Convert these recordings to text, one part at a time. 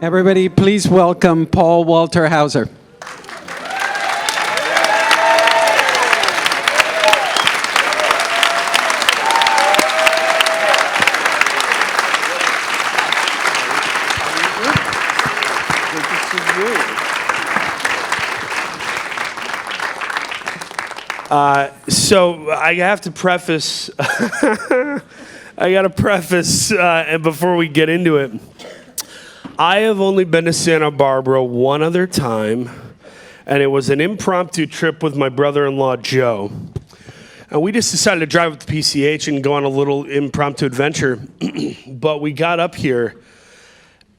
Everybody, please welcome Paul Walter Hauser. So I have to preface, and before we get into it, I have only been to Santa Barbara one other time, and it was an impromptu trip with my brother-in-law, Joe. And we just decided to drive up to PCH and go on a little impromptu adventure. But we got up here,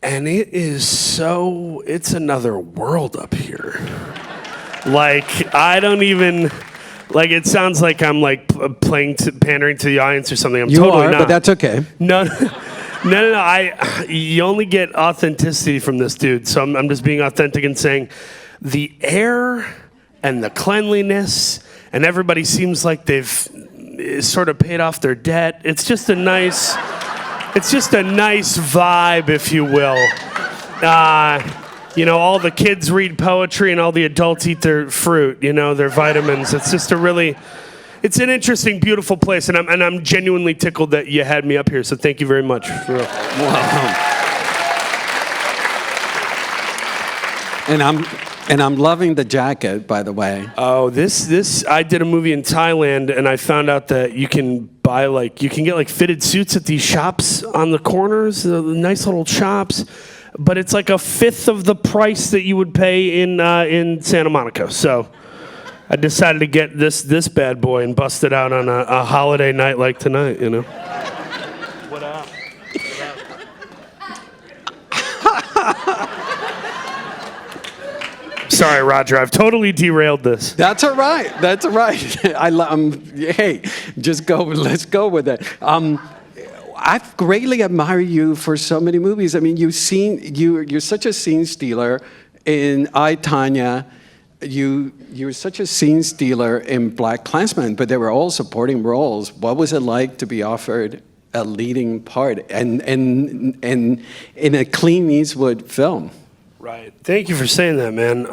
and it's another world up here. It sounds like I'm pandering to the audience or something. I'm you totally are, not. but that's okay. No. You only get authenticity from this dude, so I'm just being authentic and saying the air and the cleanliness, and everybody seems like they've sort of paid off their debt. It's just a nice vibe, if you will. All the kids read poetry and all the adults eat their fruit, their vitamins. It's just it's an interesting, beautiful place, and I'm genuinely tickled that you had me up here, so thank you very much. Wow. And I'm loving the jacket, by the way. Oh, this I did a movie in Thailand, and I found out that you can get fitted suits at these shops on the corners, the nice little shops. But it's like a fifth of the price that you would pay in Santa Monica. So I decided to get this bad boy and bust it out on a holiday night like tonight, What up? Sorry, Roger. I've totally derailed this. That's all right. Hey, just go. Let's go with it. I've greatly admired you for so many movies. I mean, you're such a scene stealer in I, Tonya. You're such a scene stealer in Black Klansman, but they were all supporting roles. What was it like to be offered a leading part and in a Clint Eastwood film? Right. Thank you for saying that, man.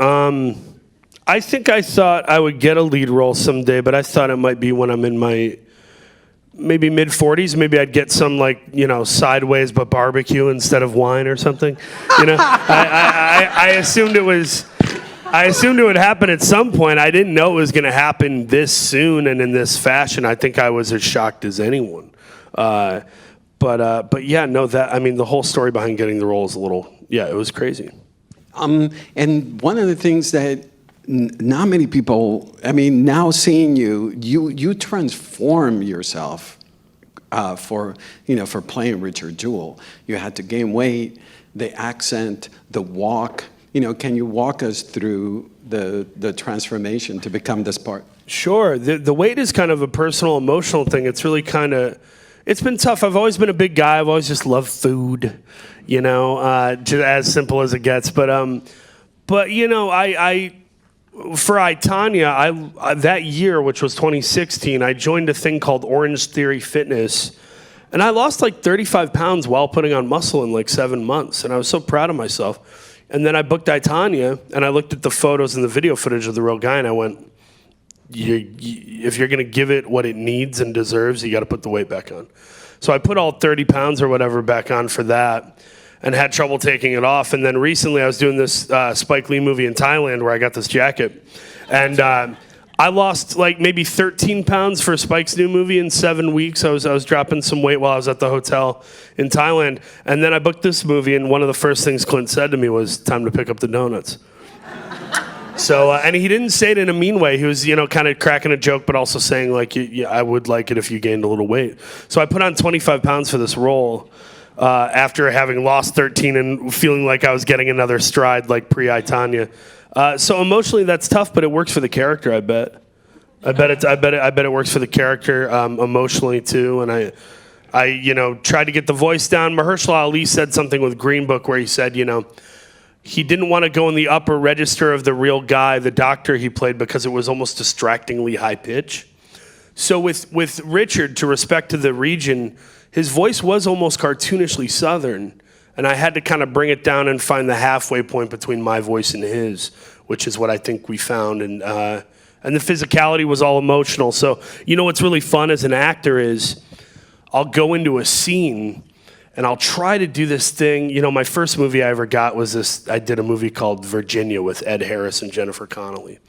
I think I thought I would get a lead role someday, but I thought it might be when I'm in my maybe mid-40s, maybe I'd get some Sideways but barbecue instead of wine or something. I assumed it would happen at some point. I didn't know it was going to happen this soon and in this fashion. I think I was as shocked as anyone. But yeah, no, the whole story behind getting the role is it was crazy. And one of the things that not many people, now seeing you transform yourself for playing Richard Jewell. You had to gain weight, the accent, the walk. Can you walk us through the transformation to become this part? Sure. The weight is kind of a personal, emotional thing. It's really it's been tough. I've always been a big guy. I've always just loved food, just as simple as it gets. But for I, Tonya, that year, which was 2016, I joined a thing called Orange Theory Fitness, and I lost 35 pounds while putting on muscle in 7 months, and I was so proud of myself. And then I booked I, Tonya, and I looked at the photos and the video footage of the real guy, and I went, if you're going to give it what it needs and deserves, you got to put the weight back on. So I put all 30 pounds or whatever back on for that, and had trouble taking it off. And then recently I was doing this Spike Lee movie in Thailand where I got this jacket. And I lost maybe 13 pounds for Spike's new movie in 7 weeks. I was dropping some weight while I was at the hotel in Thailand. And then I booked this movie, and one of the first things Clint said to me was, "Time to pick up the donuts." So, and he didn't say it in a mean way. He was, kind of cracking a joke, but also saying I would like it if you gained a little weight. So I put on 25 pounds for this role. After having lost 13 and feeling like I was getting another stride pre-I, Tonya. So emotionally that's tough, but it works for the character, I bet. I bet it works for the character emotionally too. And I tried to get the voice down. Mahershala Ali said something with Green Book where he said, he didn't want to go in the upper register of the real guy, the doctor he played, because it was almost distractingly high pitch. So with Richard, to respect to the region, his voice was almost cartoonishly Southern, And I had to kind of bring it down and find the halfway point between my voice and his, which is what I think we found. And the physicality was all emotional. So, what's really fun as an actor is I'll go into a scene and I'll try to do this thing. My first movie I ever got was this. I did a movie called Virginia with Ed Harris and Jennifer Connelly.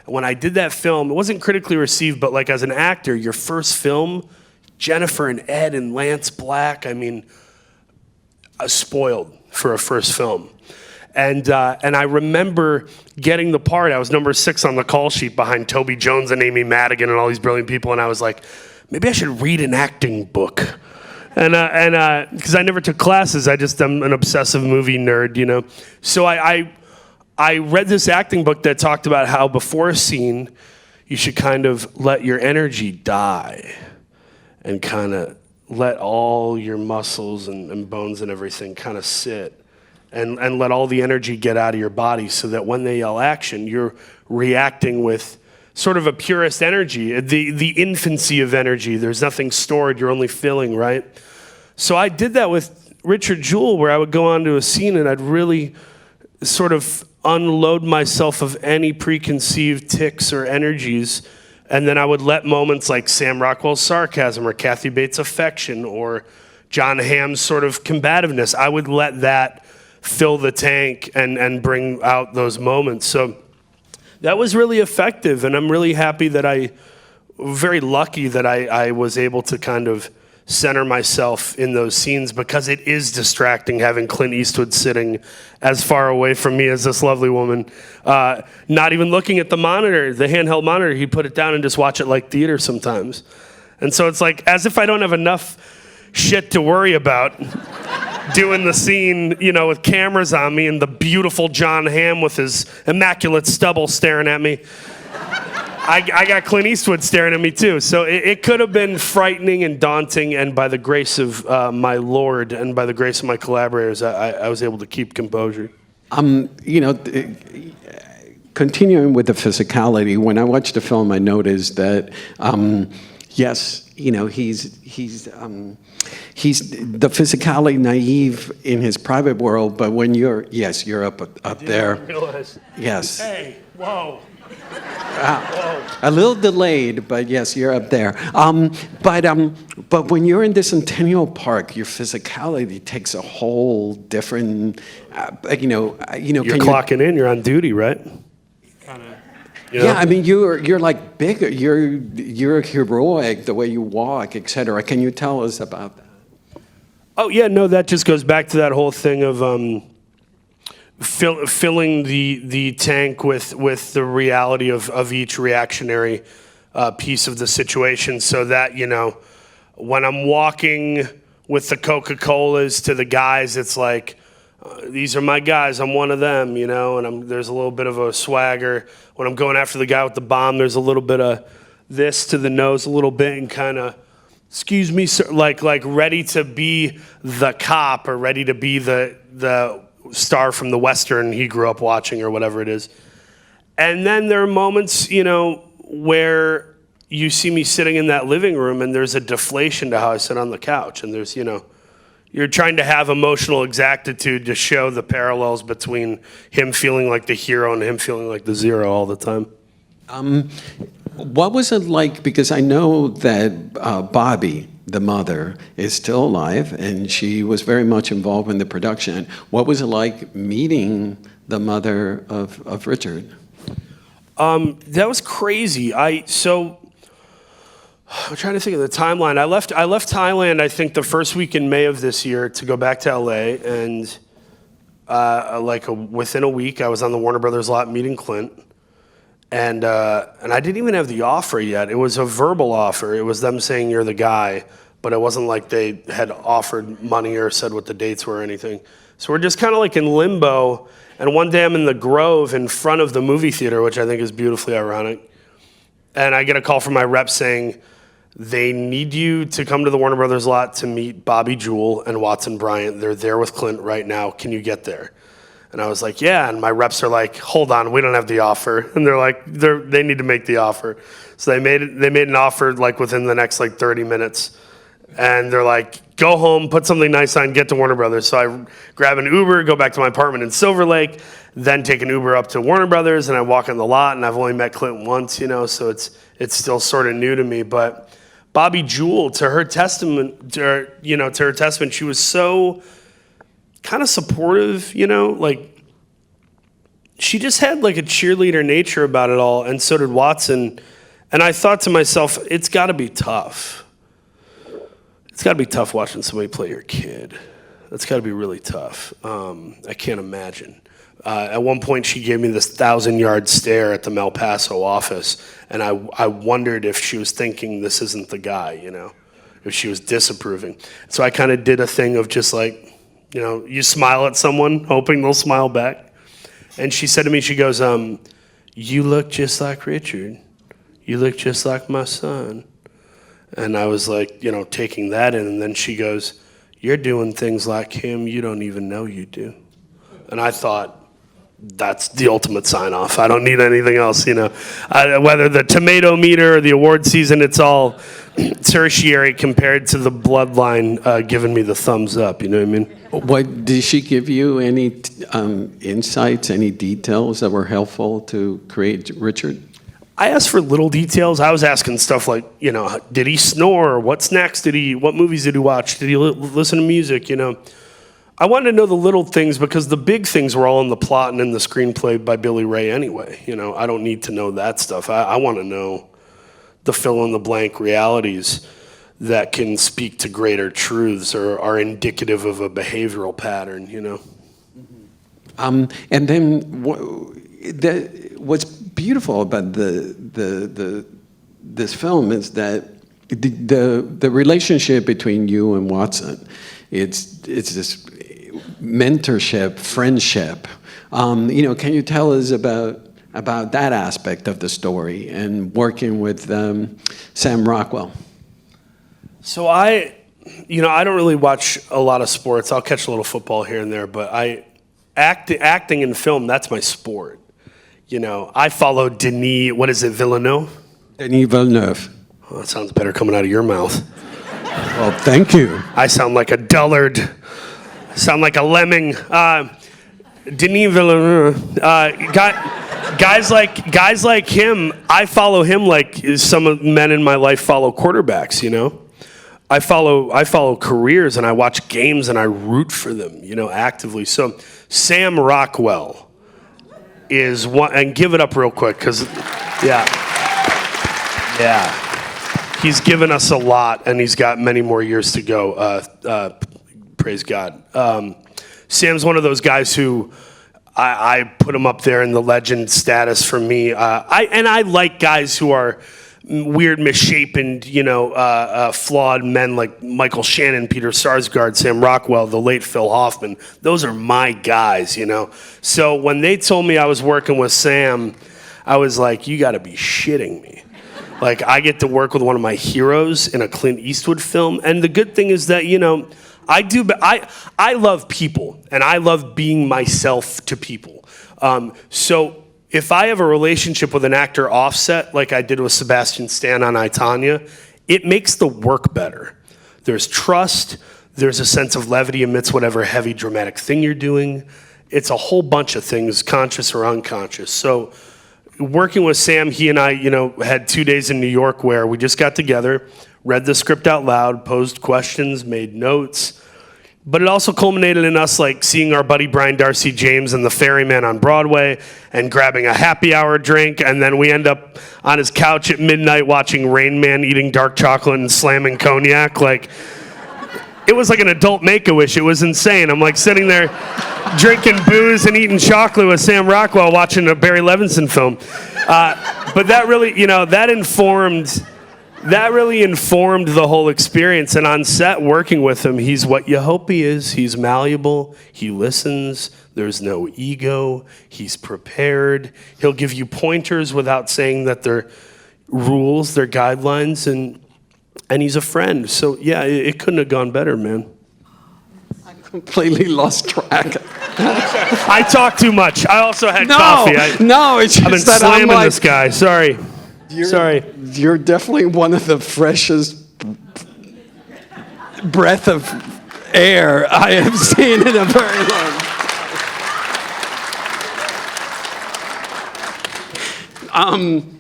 And when I did that film, it wasn't critically received, but like as an actor, your first film, Jennifer and Ed and Lance Black, I mean, spoiled for a first film. And I remember getting the part. I was number 6 on the call sheet behind Toby Jones and Amy Madigan and all these brilliant people. And I was like, maybe I should read an acting book. And because I never took classes, I'm an obsessive movie nerd, So I read this acting book that talked about how before a scene, you should kind of let your energy die and kind of let all your muscles and bones and everything kind of sit and let all the energy get out of your body so that when they yell action, you're reacting with sort of a purest energy, the infancy of energy. There's nothing stored, you're only feeling, right? So I did that with Richard Jewell, where I would go onto a scene and I'd really sort of unload myself of any preconceived tics or energies. And then I would let moments like Sam Rockwell's sarcasm or Kathy Bates' affection or John Hamm's sort of combativeness, I would let that fill the tank and bring out those moments. So that was really effective. And I'm really happy that very lucky that I was able to kind of center myself in those scenes, because it is distracting having Clint Eastwood sitting as far away from me as this lovely woman, not even looking at the monitor, the handheld monitor. He'd put it down and just watch it like theater sometimes. And so it's like, as if I don't have enough shit to worry about doing the scene, with cameras on me and the beautiful John Hamm with his immaculate stubble staring at me. I got Clint Eastwood staring at me too. So it could have been frightening and daunting, and by the grace of my Lord and by the grace of my collaborators, I was able to keep composure. Continuing with the physicality, when I watched the film, I noticed that, yes, he's the physicality naive in his private world, but when you're up there. Realize. Yes. Hey, whoa. A little delayed, but yes, you're up there. But when you're in the Centennial Park, your physicality takes a whole different. You're clocking in. You're on duty, right? Yeah, I mean, you're like bigger. You're heroic the way you walk, etc. Can you tell us about that? Oh yeah, no, that just goes back to that whole thing of filling the tank with the reality of each reactionary piece of the situation, so that when I'm walking with the Coca-Colas to the guys, it's like, these are my guys, I'm one of them, and there's a little bit of a swagger. When I'm going after the guy with the bomb, there's a little bit of this to the nose a little bit, and kind of, excuse me, sir, like ready to be the cop or ready to be the star from the Western he grew up watching or whatever it is. And then there are moments, where you see me sitting in that living room and there's a deflation to how I sit on the couch. And there's, you're trying to have emotional exactitude to show the parallels between him feeling like the hero and him feeling like the zero all the time. What was it like? Because I know that Bobby, the mother, is still alive, and she was very much involved in the production. What was it like meeting the mother of Richard? That was crazy. I'm trying to think of the timeline. I left Thailand, I think, the first week in May of this year to go back to LA, and within a week, I was on the Warner Brothers lot meeting Clint. And I didn't even have the offer yet. It was a verbal offer. It was them saying you're the guy, but it wasn't like they had offered money or said what the dates were or anything. So we're just kind of like in limbo. And one day I'm in the Grove in front of the movie theater, which I think is beautifully ironic. And I get a call from my rep saying, they need you to come to the Warner Brothers lot to meet Bobby Jewell and Watson Bryant. They're there with Clint right now. Can you get there? And I was like, yeah. And my reps are like, hold on, we don't have the offer. And they're like, they need to make the offer. So they made an offer like within the next 30 minutes. And they're like, go home, put something nice on, get to Warner Brothers. So I grab an Uber, go back to my apartment in Silver Lake, then take an Uber up to Warner Brothers, and I walk in the lot, and I've only met Clinton once, so it's still sort of new to me. But Bobby Jewell, to her testament, she was so kind of supportive, like she just had like a cheerleader nature about it all, and so did Watson. And I thought to myself, it's got to be tough. It's got to be tough watching somebody play your kid. That's got to be really tough. I can't imagine. At one point, she gave me this 1,000-yard stare at the Mel Paso office, and I wondered if she was thinking this isn't the guy, if she was disapproving. So I kind of did a thing of just like, you smile at someone, hoping they'll smile back. And she said to me, she goes, you look just like Richard. You look just like my son. And I was like, taking that in. And then she goes, you're doing things like him you don't even know you do. And I thought, that's the ultimate sign-off. I don't need anything else, whether the tomato meter or the award season, it's all tertiary compared to the bloodline giving me the thumbs up, you know what I mean? What did she give you any insights, any details that were helpful to create Richard? I asked for little details. I was asking stuff like, did he snore? What snacks what movies did he watch? Did he listen to music, I wanted to know the little things because the big things were all in the plot and in the screenplay by Billy Ray anyway. I don't need to know that stuff. I want to know the fill-in-the-blank realities that can speak to greater truths or are indicative of a behavioral pattern, And then what's beautiful about this film is that the relationship between you and Watson, it's this mentorship, friendship. Can you tell us about that aspect of the story and working with Sam Rockwell? So I don't really watch a lot of sports. I'll catch a little football here and there, but acting in film, that's my sport. I follow Denis Villeneuve? Denis Villeneuve. Oh, that sounds better coming out of your mouth. Well, thank you. I sound like a dullard. I sound like a lemming. Denis Villeneuve. Guys like him, I follow him like some of men in my life follow quarterbacks, I follow careers and I watch games and I root for them, actively. So Sam Rockwell is one, and give it up real quick, because, yeah. He's given us a lot, and he's got many more years to go. Praise God. Sam's one of those guys who I put him up there in the legend status for me. I like guys who are weird, misshapen, flawed men like Michael Shannon, Peter Sarsgaard, Sam Rockwell, the late Phil Hoffman. Those are my guys, So when they told me I was working with Sam, I was like, you got to be shitting me. Like, I get to work with one of my heroes in a Clint Eastwood film. And the good thing is that, I love people, and I love being myself to people. So if I have a relationship with an actor offset, like I did with Sebastian Stan on I, Tonya, it makes the work better. There's trust. There's a sense of levity amidst whatever heavy dramatic thing you're doing. It's a whole bunch of things, conscious or unconscious. So working with Sam, he and I, had 2 days in New York where we just got together, read the script out loud, posed questions, made notes. But it also culminated in us like seeing our buddy Brian Darcy James in The Ferryman on Broadway and grabbing a happy hour drink, and then we end up on his couch at midnight watching Rain Man eating dark chocolate and slamming cognac. Like, it was like an adult Make-A-Wish. It was insane. I'm like sitting there drinking booze and eating chocolate with Sam Rockwell watching a Barry Levinson film. But that really, that really informed the whole experience. And on set, working with him, he's what you hope he is. He's malleable. He listens. There's no ego. He's prepared. He'll give you pointers without saying that they're rules, they're guidelines, and he's a friend. So, yeah, it couldn't have gone better, man. I completely lost track. I talk too much. I also had coffee. It's just I've been that slamming I'm like, this guy. Sorry. You're definitely one of the freshest breath of air I have seen in a very long time.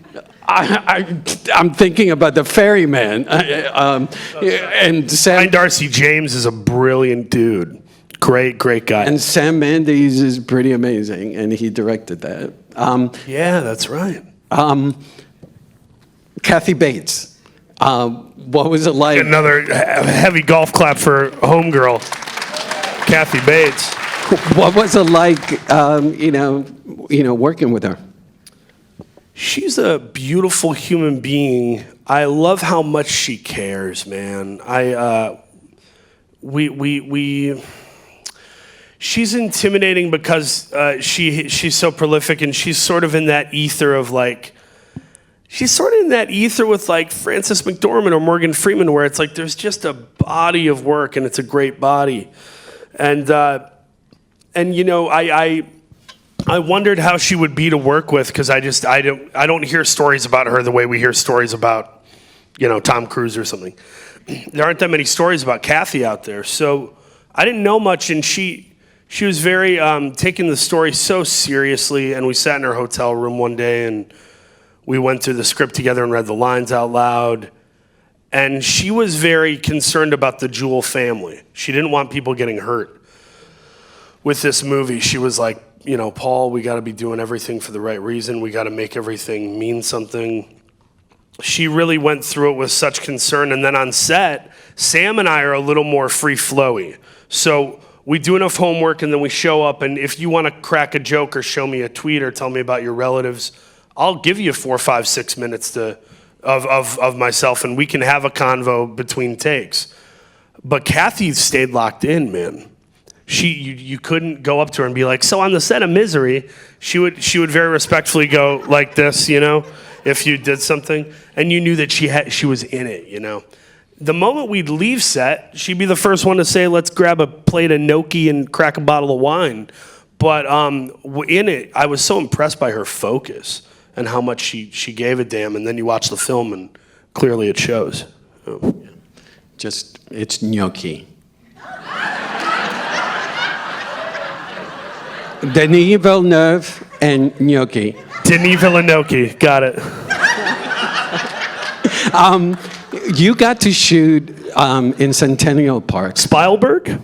I'm thinking about the ferryman, and Brian Darcy James is a brilliant dude. Great guy. And Sam Mendes is pretty amazing, and he directed that. Yeah, that's right. Kathy Bates, what was it like? Another heavy golf clap for homegirl, Kathy Bates. What was it like, working with her? She's a beautiful human being. I love how much she cares, man. She's intimidating because she's so prolific, and she's sort of in that ether of like, she's sort of in that ether with like Frances McDormand or Morgan Freeman, where it's like there's just a body of work, and it's a great body, and I wondered how she would be to work with, because I don't hear stories about her the way we hear stories about, Tom Cruise or something. There aren't that many stories about Kathy out there, so I didn't know much, and she was very taking the story so seriously. And we sat in her hotel room one day, and we went through the script together and read the lines out loud. And she was very concerned about the Jewell family. She didn't want people getting hurt with this movie. She was like, Paul, we got to be doing everything for the right reason. We got to make everything mean something. She really went through it with such concern. And then on set, Sam and I are a little more free-flowy. So we do enough homework, and then we show up. And if you want to crack a joke or show me a tweet or tell me about your relatives, I'll give you 4, 5, 6 minutes of myself, and we can have a convo between takes. But Kathy stayed locked in, man. You couldn't go up to her and be like, so on the set of Misery, she would very respectfully go like this, if you did something, and you knew that she was in it, The moment we'd leave set, she'd be the first one to say, let's grab a plate of gnocchi and crack a bottle of wine. But in it, I was so impressed by her focus and how much she gave a damn, and then you watch the film and clearly it shows. It's gnocchi. Denis Villeneuve and gnocchi. Denis Villeneuve, got it. You got to shoot in Centennial Park. Spielberg?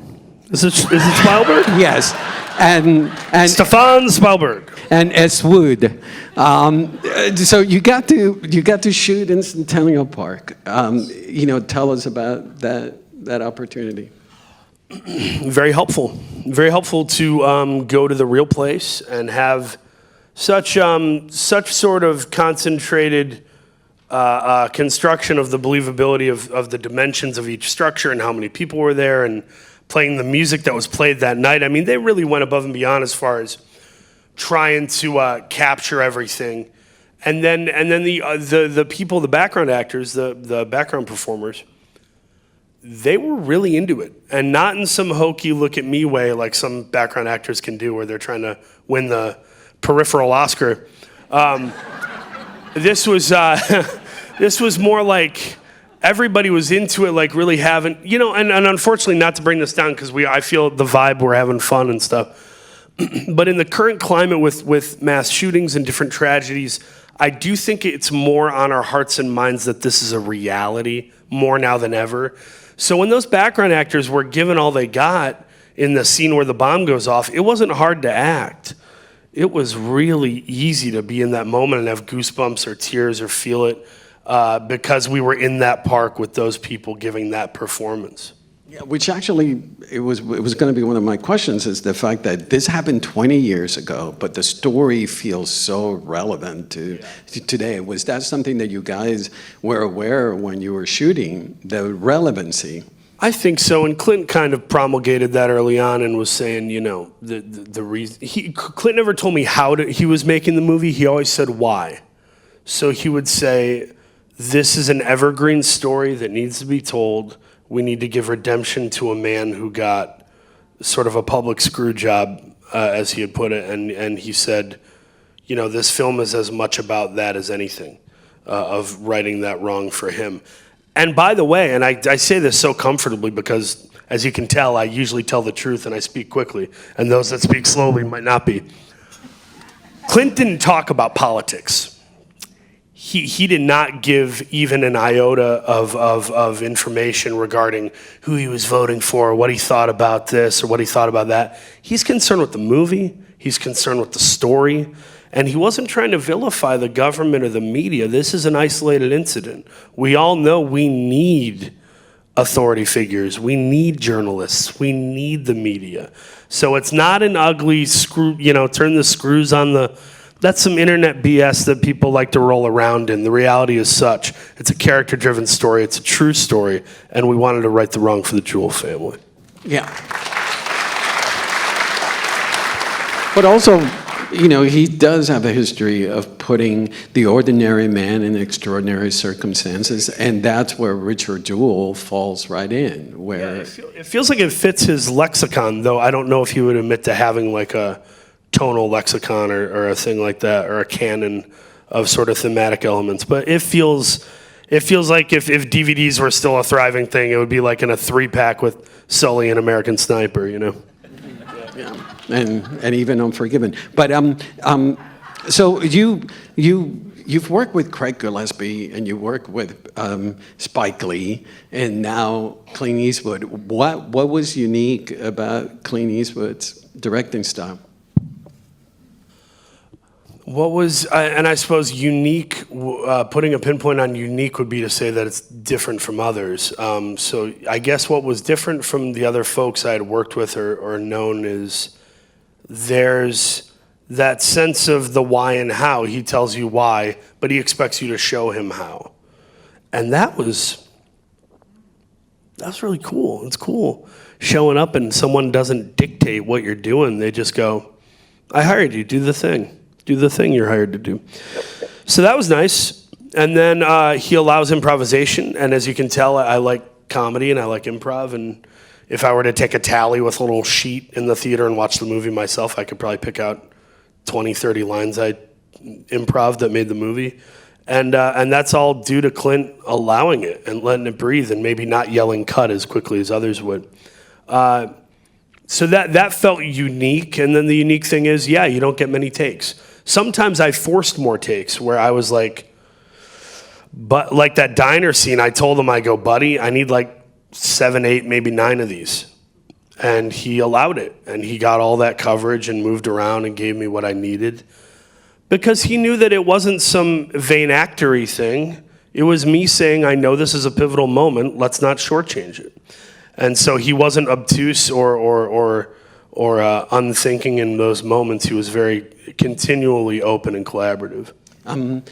Is it Spielberg? Yes, and Stefan Spielberg and S. Wood. So you got to shoot in Centennial Park. Tell us about that opportunity. Very helpful to go to the real place and have such sort of concentrated construction of the believability of the dimensions of each structure and how many people were there, and playing the music that was played that night. I mean, they really went above and beyond as far as trying to capture everything, and then the people, the background actors, the background performers. They were really into it, and not in some hokey look at me way like some background actors can do, where they're trying to win the peripheral Oscar. This was more like everybody was into it, like really having, and unfortunately, not to bring this down, because I feel the vibe, we're having fun and stuff. But in the current climate with mass shootings and different tragedies, I do think it's more on our hearts and minds that this is a reality more now than ever. So when those background actors were given all they got in the scene where the bomb goes off, it wasn't hard to act. It was really easy to be in that moment and have goosebumps or tears or feel it because we were in that park with those people giving that performance. Yeah, which actually, it was going to be one of my questions, is the fact that this happened 20 years ago, but the story feels so relevant to today. Was that something that you guys were aware when you were shooting, the relevancy? I think so, and Clint kind of promulgated that early on and was saying, the reason. Clint never told me how he was making the movie. He always said why. So he would say, this is an evergreen story that needs to be told. We need to give redemption to a man who got sort of a public screw job, as he had put it. And he said, this film is as much about that as anything, of righting that wrong for him. And by the way, and I say this so comfortably because, as you can tell, I usually tell the truth and I speak quickly, and those that speak slowly might not be. Clint didn't talk about politics. He did not give even an iota of information regarding who he was voting for, or what he thought about this, or what he thought about that. He's concerned with the movie. He's concerned with the story. And he wasn't trying to vilify the government or the media. This is an isolated incident. We all know we need authority figures. We need journalists. We need the media. So it's not an ugly screw, turn the screws on the... That's some internet BS that people like to roll around in. The reality is such. It's a character-driven story. It's a true story. And we wanted to right the wrong for the Jewell family. Yeah. But also, he does have a history of putting the ordinary man in extraordinary circumstances, and that's where Richard Jewell falls right in. Where it feels like it fits his lexicon, though I don't know if he would admit to having like a tonal lexicon or a thing like that, or a canon of sort of thematic elements. But it feels like if DVDs were still a thriving thing, it would be like in a 3-pack with Sully and American Sniper, Yeah, and even Unforgiven. But so you've worked with Craig Gillespie and you work with Spike Lee and now Clint Eastwood. What was unique about Clint Eastwood's directing style? What was, and I suppose unique, putting a pinpoint on unique would be to say that it's different from others. So I guess what was different from the other folks I had worked with or known is there's that sense of the why and how. He tells you why, but he expects you to show him how. And that was really cool. It's cool showing up and someone doesn't dictate what you're doing. They just go, I hired you, do the thing. Do the thing you're hired to do. So that was nice. And then he allows improvisation. And as you can tell, I like comedy and I like improv. And if I were to take a tally with a little sheet in the theater and watch the movie myself, I could probably pick out 20, 30 lines I improv that made the movie. And that's all due to Clint allowing it and letting it breathe and maybe not yelling cut as quickly as others would. So that felt unique. And then the unique thing is, you don't get many takes. Sometimes I forced more takes where I was like, but like that diner scene, I told him, I go, buddy, I need like 7, 8, maybe 9 of these. And he allowed it. And he got all that coverage and moved around and gave me what I needed. Because he knew that it wasn't some vain actory thing. It was me saying, I know this is a pivotal moment. Let's not shortchange it. And so he wasn't obtuse or unthinking in those moments. He was very continually open and collaborative. And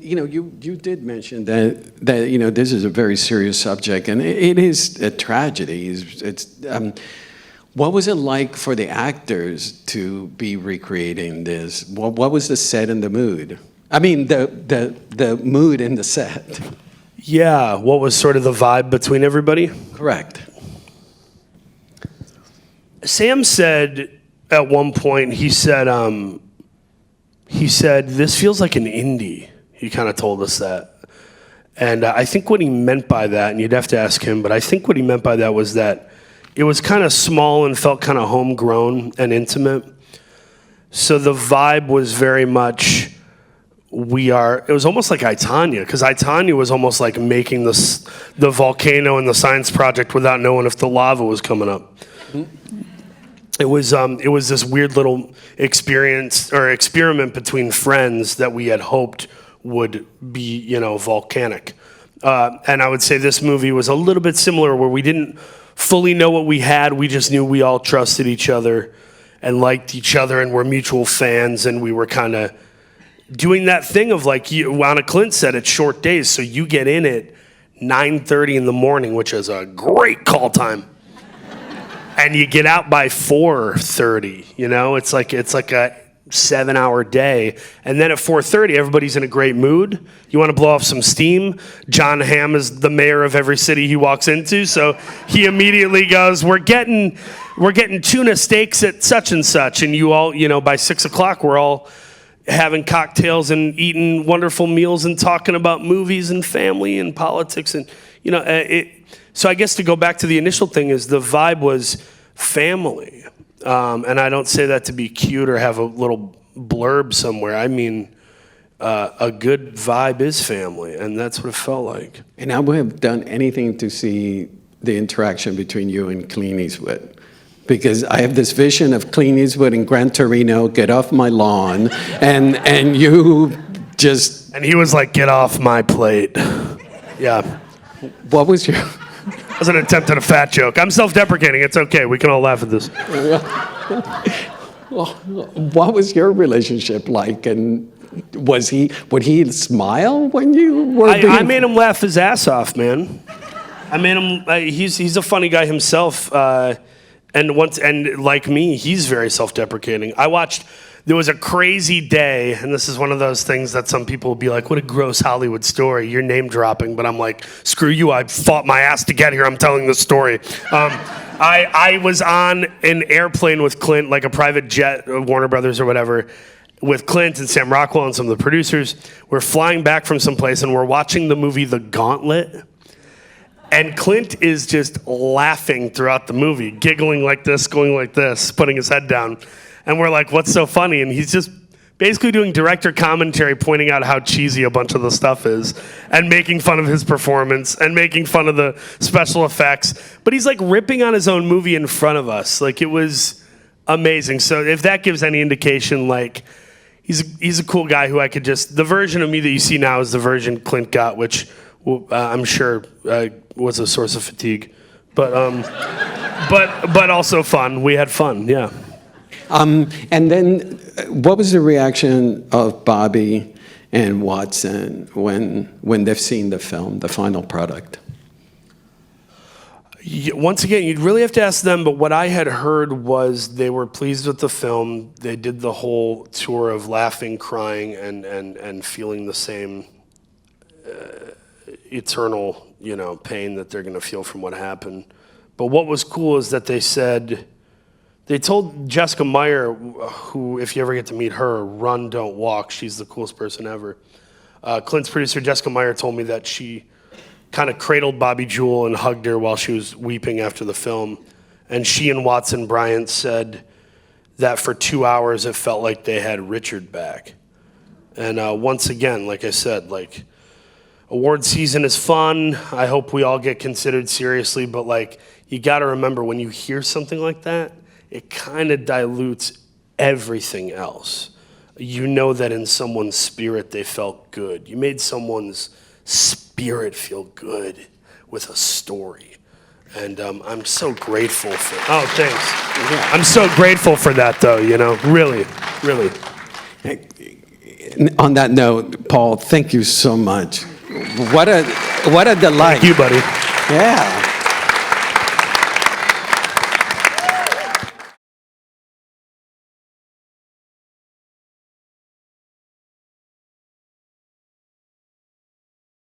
you did mention that this is a very serious subject, and it is a tragedy. What was it like for the actors to be recreating this? What was the set and the mood? I mean, the mood in the set. Yeah, what was sort of the vibe between everybody? Correct. Sam said at one point, he said, this feels like an indie. He kind of told us that. And I think what he meant by that, and you'd have to ask him, but I think what he meant by that was that it was kind of small and felt kind of homegrown and intimate. So the vibe was very much, it was almost like I, Tonya, because I, Tonya was almost like making the volcano in the science project without knowing if the lava was coming up. Mm-hmm. It was this weird little experience or experiment between friends that we had hoped would be, volcanic. And I would say this movie was a little bit similar, where we didn't fully know what we had. We just knew we all trusted each other and liked each other and were mutual fans. And we were kind of doing that thing of like, Anna Clint said, it's short days. So you get in at 9:30 in the morning, which is a great call time. And you get out by 4:30, It's like a 7-hour day. And then at 4:30, everybody's in a great mood. You want to blow off some steam. John Hamm is the mayor of every city he walks into. So he immediately goes, we're getting tuna steaks at such and such. And you all, by 6 o'clock, we're all having cocktails and eating wonderful meals and talking about movies and family and politics and so I guess to go back to the initial thing is the vibe was family, and I don't say that to be cute or have a little blurb somewhere. I mean, a good vibe is family, and that's what it felt like. And I would have done anything to see the interaction between you and Clint Eastwood. Because I have this vision of Clint Eastwood in Gran Torino, get off my lawn, and you just... And he was like, get off my plate. Yeah. What was your... That was an attempt at a fat joke. I'm self-deprecating. It's okay. We can all laugh at this. What was your relationship like? And would he smile when you were I made him laugh his ass off, man. I made him... he's a funny guy himself. And like me, he's very self-deprecating. There was a crazy day, and this is one of those things that some people will be like, what a gross Hollywood story, you're name dropping, but I'm like, screw you, I fought my ass to get here, I'm telling this story. I was on an airplane with Clint, like a private jet, Warner Brothers or whatever, with Clint and Sam Rockwell and some of the producers. We're flying back from someplace, and we're watching the movie The Gauntlet. And Clint is just laughing throughout the movie, giggling like this, going like this, putting his head down. And we're like, what's so funny? And he's just basically doing director commentary, pointing out how cheesy a bunch of the stuff is, and making fun of his performance, and making fun of the special effects. But he's like ripping on his own movie in front of us. Like, it was amazing. So if that gives any indication, like, he's a cool guy who I could just... The version of me that you see now is the version Clint got, which... I'm sure was a source of fatigue, but also fun. We had fun, yeah. And then, what was the reaction of Bobby and Watson when they've seen the film, the final product? Once again, you'd really have to ask them, but what I had heard was they were pleased with the film. They did the whole tour of laughing, crying, and feeling the same eternal, pain that they're going to feel from what happened. But what was cool is that they told Jessica Meyer, who, if you ever get to meet her, run, don't walk. She's the coolest person ever. Clint's producer, Jessica Meyer, told me that she kind of cradled Bobby Jewell and hugged her while she was weeping after the film. And she and Watson Bryant said that for 2 hours it felt like they had Richard back. And once again, like I said, like, award season is fun. I hope we all get considered seriously, but like, you got to remember when you hear something like that, it kind of dilutes everything else. You know that in someone's spirit they felt good. You made someone's spirit feel good with a story. And I'm so grateful for... Oh, thanks. Yeah. I'm so grateful for that, though, really, really. On that note, Paul, thank you so much. What a delight. Thank you, buddy. Yeah.